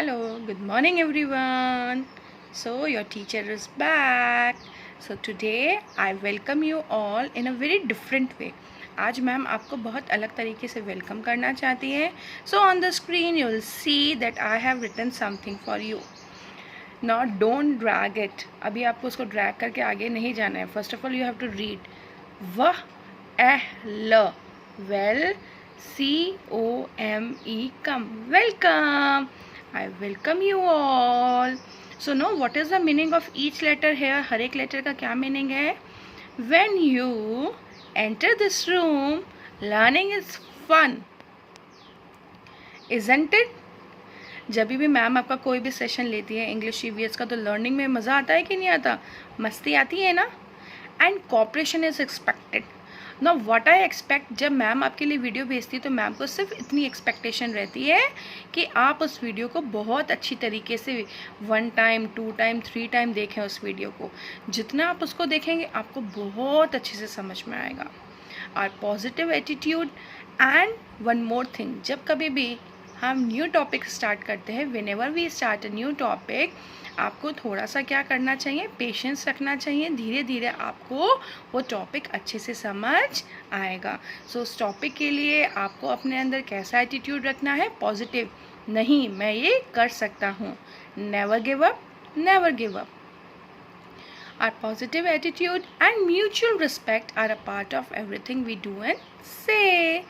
Hello, good morning everyone. So your teacher is back. So today I welcome you all in a very different way. आज ma'am आपको बहुत अलग तरीके से welcome करना चाहती है. So on the screen you will see that I have written something for you. Now don't drag it. अभी आपको उसको drag करके आगे नहीं जाना है. First of all you have to read. वह ल well COME come welcome. I welcome you all. So know what is the meaning of each letter here. हर एक letter का क्या meaning है? When you enter this room, learning is fun, isn't it? जब भी ma'am आपका कोई भी session लेती है इंग्लिश ईवीएस का, तो लर्निंग में मज़ा आता है कि नहीं आता? मस्ती आती है ना? And cooperation is expected. ना व्हाट आई एक्सपेक्ट, जब मैम आपके लिए वीडियो भेजती है तो मैम को सिर्फ इतनी एक्सपेक्टेशन रहती है कि आप उस वीडियो को बहुत अच्छी तरीके से 1 टाइम 2 टाइम 3 टाइम देखें. उस वीडियो को जितना आप उसको देखेंगे आपको बहुत अच्छे से समझ में आएगा. और positive attitude. And one more thing, जब कभी भी हम न्यू टॉपिक स्टार्ट करते हैं, whenever we start a new topic, आपको थोड़ा सा क्या करना चाहिए? पेशेंस रखना चाहिए. धीरे धीरे आपको वो टॉपिक अच्छे से समझ आएगा. सो उस टॉपिक के लिए आपको अपने अंदर कैसा एटीट्यूड रखना है? पॉजिटिव. नहीं, मैं ये कर सकता हूँ. Never give up, never give up. Our positive attitude and mutual respect are a part of everything we do and say.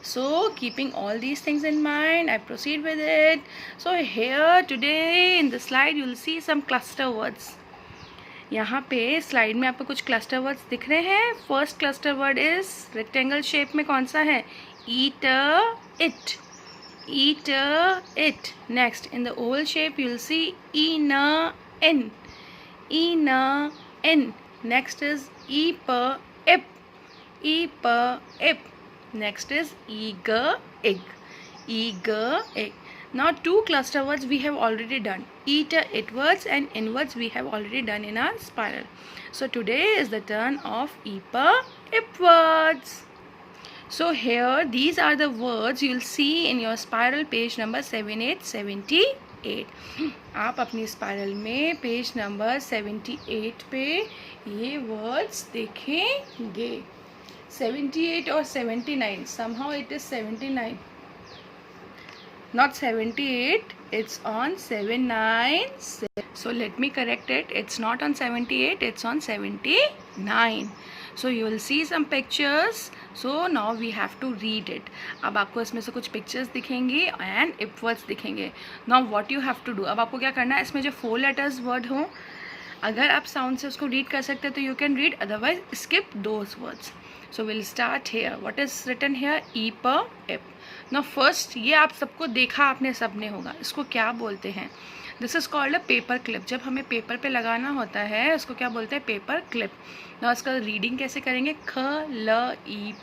So keeping all these things in mind, I proceed with it. So here today in the slide you will see some cluster words. यहाँ पे slide में आपको कुछ cluster words दिख रहे हैं. First cluster word is rectangle shape में कौन सा है? Eat it, eat it. Next in the oval shape you will see in in, in in. Next is eep ip, eep इप. Next is eager egg, eager egg. Now 2 cluster words we have already done. Eat it words and in words we have already done in our spiral. So today is the turn of eep ip words. So here these are the words you will see in your spiral page number 7878. आप अपनी spiral में page number 78 पे ये words देखेंगे. 78 or 79, somehow it is 79, not 78, it's on 79. So let me correct it, it's not on 78, it's on 79. So you will see some pictures. So now we have to read it. अब आपको इसमें से कुछ pictures दिखेंगी and इप words दिखेंगे. Now what you have to do, अब आपको क्या करना है, इसमें जो 4 लेटर्स वर्ड हों, अगर आप साउंड से उसको रीड कर सकते हैं तो you can read, otherwise skip those words. So we'll start here. What is written here? Eep ip. Now first, ये आप सबको देखा आपने सबने होगा, इसको क्या बोलते हैं? This is called a paper clip. जब हमें पेपर पे लगाना होता है उसको क्या बोलते हैं? Paper clip. Now इसका रीडिंग कैसे करेंगे? ख ल ई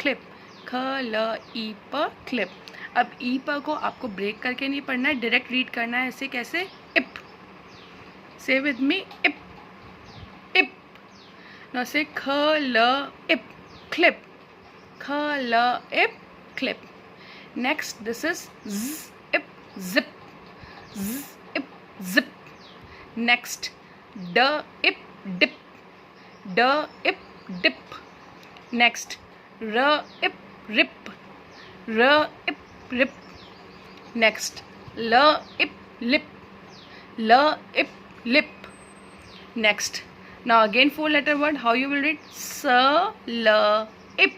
क्लिप, ख ल ई प क्लिप. अब ई प को आपको ब्रेक करके नहीं पढ़ना है, डायरेक्ट रीड करना है. इसे कैसे? इप. से विद मी, इप इप. Now say ख ल इप clip, ख ल ip clip. Next this is z ip zip, z ip zip. Next d ip dip, d ip dip. Next r ip rip, r ip rip. Next l ip lip, l ip lip. Next, now again 4 letter word, how you will read? S l ip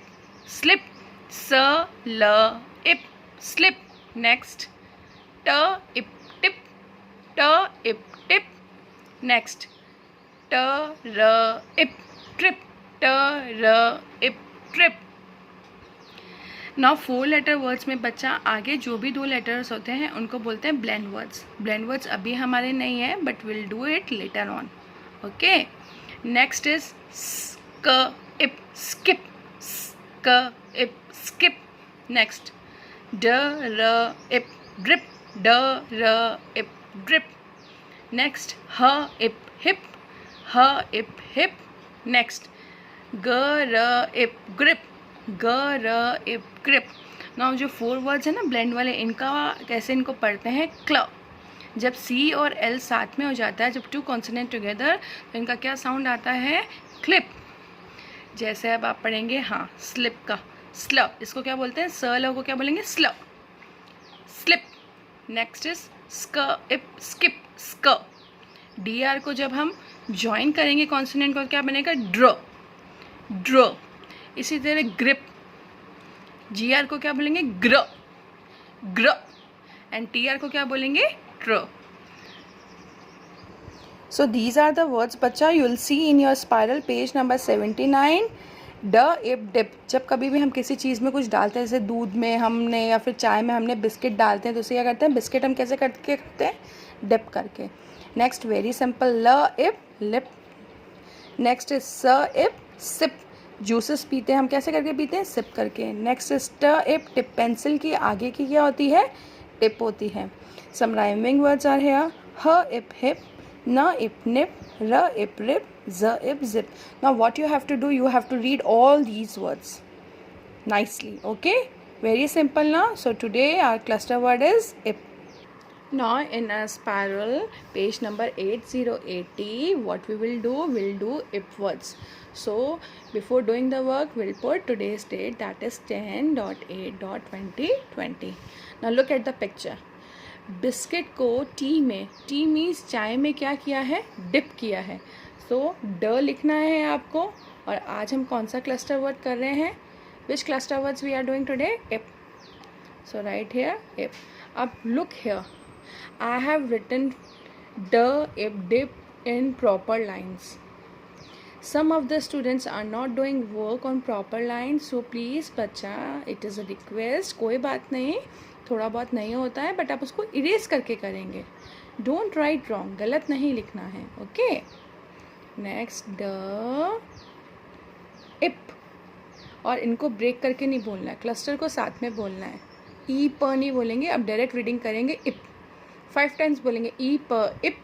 slip, s l ip slip. Next t ip tip, t ip tip. Next t r ip trip, t r ip trip. Now 4 letter words में बच्चा आगे जो भी 2 letters होते हैं उनको बोलते हैं blend words. Blend words अभी हमारे नहीं है, but we'll do it later on. Okay. Next is sk ip skip, sk ip skip. Next d r ip drip, d r ip drip. Next h ip hip, h ip hip. Next g r ip grip, g r ip grip. Now जो 4 words है ना blend वाले, इनका कैसे इनको पढ़ते हैं? क्ल, जब C और L साथ में हो जाता है, जब 2 कॉन्सोनेंट टुगेदर, तो इनका क्या साउंड आता है? क्लिप। जैसे अब आप पढ़ेंगे, हाँ, स्लिप का स्ल, इसको क्या बोलते हैं? स ल को क्या बोलेंगे? Sl, slip. Next is skip, skip, sk. DR को जब हम ज्वाइन करेंगे कॉन्सोनेंट को, क्या बनेगा? ड्र, ड्र। इसी तरह ग्रिप, GR को क्या बोलेंगे? ग्र, ग्र। एंड TR को क्या बोलेंगे? ट्र। So these are the words बच्चा you will see in your spiral page number 79. ड, इप, डिप। जब कभी भी हम किसी चीज़ में कुछ डालते हैं, जैसे दूध में हमने या फिर चाय में हमने बिस्किट डालते हैं, तो उसे क्या करते हैं? बिस्किट हम कैसे करके करते हैं? डिप करके। नेक्स्ट वेरी सिंपल, ल, इप, लिप। नेक्स्ट इज स, इप, सिप। जूसेस पीते हैं हम कैसे करके पीते हैं? सिप करके। नेक्स्ट इज ट, इप, टिप। पेंसिल की आगे की क्या होती है? टिप होती है। सम राइमिंग वर्ड्स आर हियर, ह, इप, हिप, न, ip, nip, r, ip, rip, z, ip, zip. Now what you have to do, you have to read all these words nicely, okay? Very simple now. So today our cluster word is ip. Now in a spiral, page number 8080, what we will do, we'll do ip words. So before doing the work, we'll put today's date, that is 10.8.2020. Now look at the picture. Biscuit को T में, T means चाय में क्या किया है? Dip किया है। सो ड लिखना है आपको। और आज हम कौन सा क्लस्टर वर्ड कर रहे हैं? Which cluster words we are doing today? Ip. So right here ip. अब look here, I have written d, ip, dip in proper lines. Some of the students are not doing work on proper lines, so please बच्चा, it is a request. कोई बात नहीं, थोड़ा बहुत नहीं होता है, बट आप उसको इरेज करके करेंगे. डोंट राइट रॉन्ग, गलत नहीं लिखना है, ओके. नेक्स्ट ड, इप. और इनको ब्रेक करके नहीं बोलना है, क्लस्टर को साथ में बोलना है. ई प नहीं बोलेंगे, अब डायरेक्ट रीडिंग करेंगे. इप 5 टाइम्स बोलेंगे. ई प इप,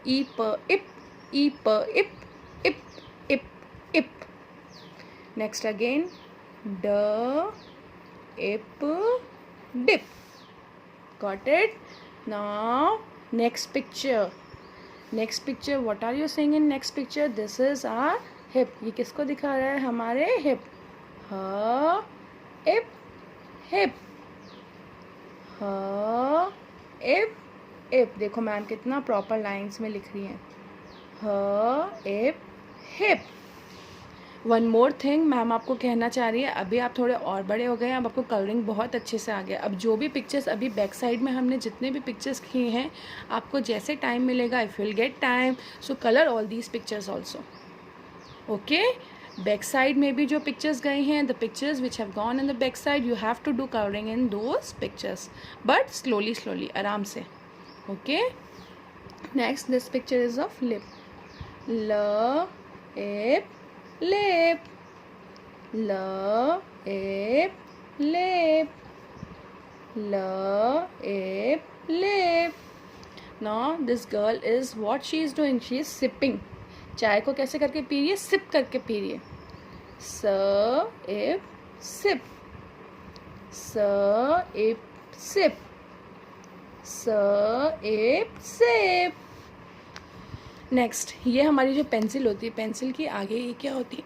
ई प इप, ई प इप, इप, इप, इप. नेक्स्ट अगेन ड, इप, dip. Got it? Now next picture. Next picture, what are you seeing in next picture? This is our hip. ये किसको दिखा रहा है? हमारे hip. ह, ip, hip. ह, ip, ip. देखो मैम कितना प्रॉपर लाइन्स में लिख रही हैं. ह, ip, hip. One more thing ma'am आपको कहना चाह रही है, अभी आप थोड़े और बड़े हो गए हैं, अब आपको कलरिंग बहुत अच्छे से आ गया. अब जो भी पिक्चर्स अभी बैक साइड में हमने जितने भी पिक्चर्स किए हैं, आपको जैसे टाइम मिलेगा, if will get time, so colour all these pictures also, okay. Back side में भी जो पिक्चर्स गए हैं, the pictures which have gone in the back side, you have to do colouring in those pictures, but slowly slowly, आराम से, okay. Next this picture is of lip. ल, इप, lip, l, ip, lip, l, ip, lip. Now this girl is, what she is doing? She is sipping. चाय को कैसे करके P रही है? सिप करके पी रही है. स, इप, सिप, स, इप, सिप, स, इप, सिप. नेक्स्ट, ये हमारी जो पेंसिल होती है, पेंसिल की आगे ये क्या होती है?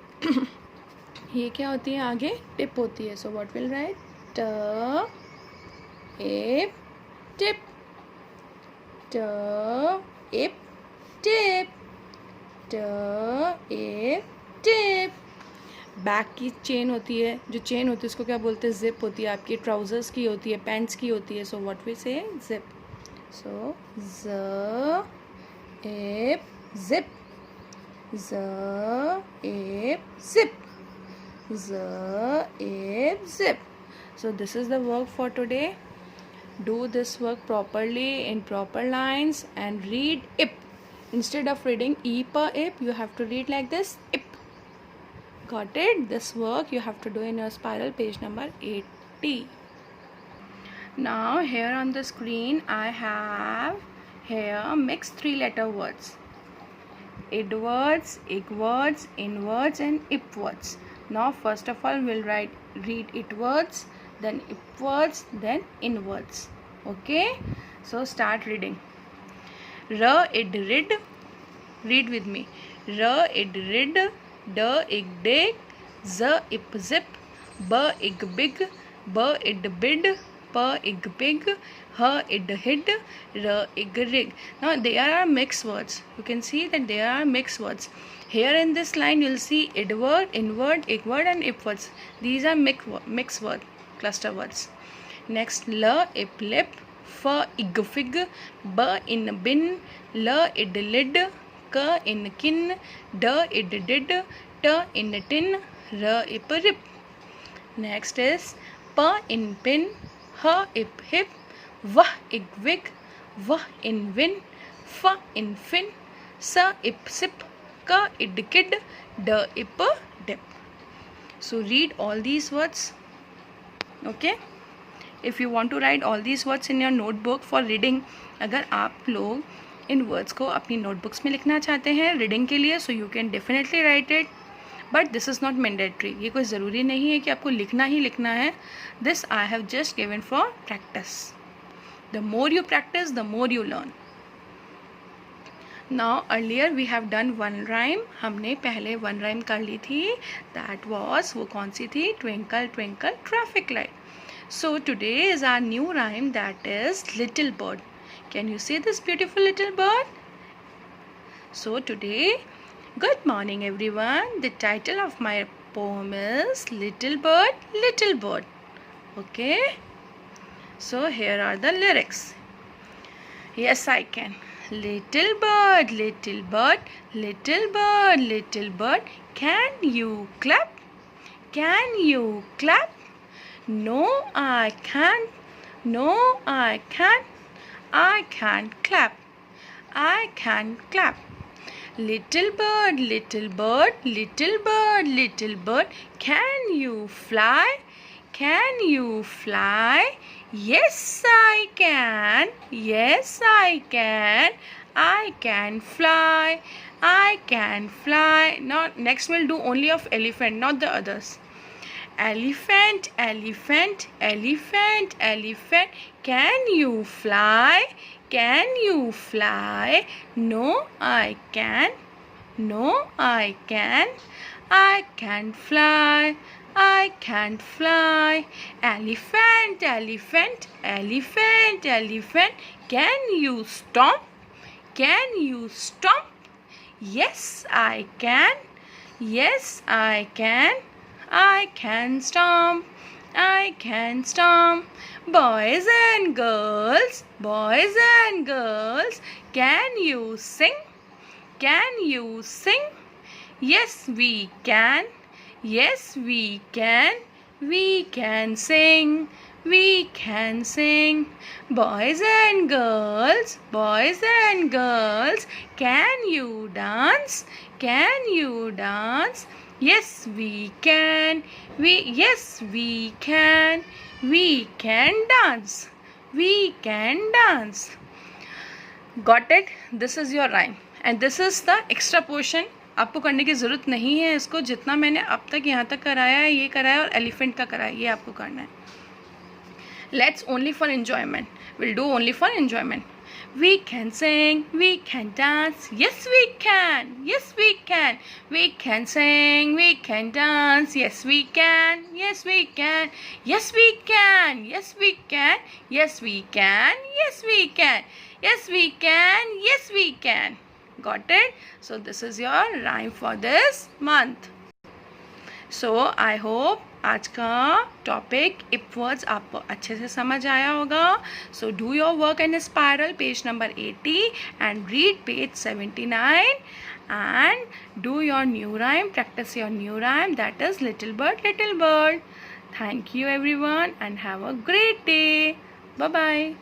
ये क्या होती है? आगे टिप होती है. So what will write? ट, इप, टिप, ट, इप, टिप, ट, इप, टिप. बैक की चेन होती है, जो चेन होती है उसको क्या बोलते हैं? जिप होती है. आपकी ट्राउजर्स की होती है, पैंट्स की होती है. So what will say? Zip. So z, ip, zip, z, ip, zip, z, ip, zip. So this is the work for today. Do this work properly in proper lines and read ip. Instead of reading e per ip, you have to read like this, ip. Got it? This work you have to do in your spiral, page number 80. Now here on the screen I have here mixed 3-letter words. Id words, ig words, in words and ip words. Now first of all we'll read it words, then ip words, then in words. Okay? So start reading. R id rid, read with me. R id rid, D ig dig, Z ip zip, B ig big, B id bid, P ig pig, H id hid, R ig rig. Now there are mixed words. You can see that there are mixed words. Here in this line you will see id word, in word, ig word and ip words. These are mixed word, cluster words. Next, L ip lip, F ig fig, B in bin, L id lid, K in kin, D id did, T in tin, R ip rip. Next is P in pin, H ip hip, V ig wig, V in win, F in fin, S ip sip, K id kid, D ip dip. So read all these words. Okay. If you want to write all these words in your notebook for reading, अगर आप लोग इन words को अपनी notebooks में लिखना चाहते हैं reading के लिए, so you can definitely right it, but this is not mandatory. ये कोई ज़रूरी नहीं है कि आपको लिखना ही लिखना है. This I have just given for practice. The more you practice the more you learn. Now earlier we have done one rhyme. हमने पहले वन राइम कर ली थी. दैट वॉज, वो कौन सी थी? Twinkle twinkle traffic light. So today is our new rhyme, that is little bird. Can you see this beautiful little bird? So today, good morning everyone. The title of my poem is Little Bird, Little Bird. Okay. So here are the lyrics. Yes, I can. Little bird, little bird, little bird, little bird. Can you clap? Can you clap? No, I can't. No, I can't. I can't clap. I can't clap. Little bird, little bird, little bird, little bird. Can you fly? Can you fly? Yes, I can. Yes, I can. I can fly. I can fly. Now, next we'll do only of elephant, not the others. Elephant, elephant, elephant, elephant. Can you fly? Can you fly? No, I can. No, I can. I can't fly. I can't fly. Elephant, elephant, elephant, elephant. Can you stomp? Can you stomp? Yes, I can. Yes, I can. I can stomp. I can stomp. Boys and girls, boys and girls, can you sing? Can you sing? Yes, we can. Yes, we can. We can sing. We can sing. Boys and girls, boys and girls, can you dance? Can you dance? Yes, we can. Yes, we can. We can dance. We can dance. Got it? This is your rhyme. And this is the extra portion. आपको करने की ज़रूरत नहीं है इसको. जितना मैंने अब तक यहाँ तक कराया है, ये कराया और एलिफेंट का कराया, ये आपको करना है. Let's only for enjoyment. We'll do only for enjoyment. We can sing, we can dance, yes we can, yes we can. We can sing, we can dance, yes we can, yes we can. Yes we can, yes we can, yes we can, yes we can. Yes we can, yes we can. Got it? So this is your rhyme for this month. So I hope आज का topic इप words आपको अच्छे से समझ आया होगा. So do your work in spiral page number 80 and read page 79 and do your new rhyme. Practice your new rhyme, that is little bird little bird. Thank you everyone and have a great day. Bye bye.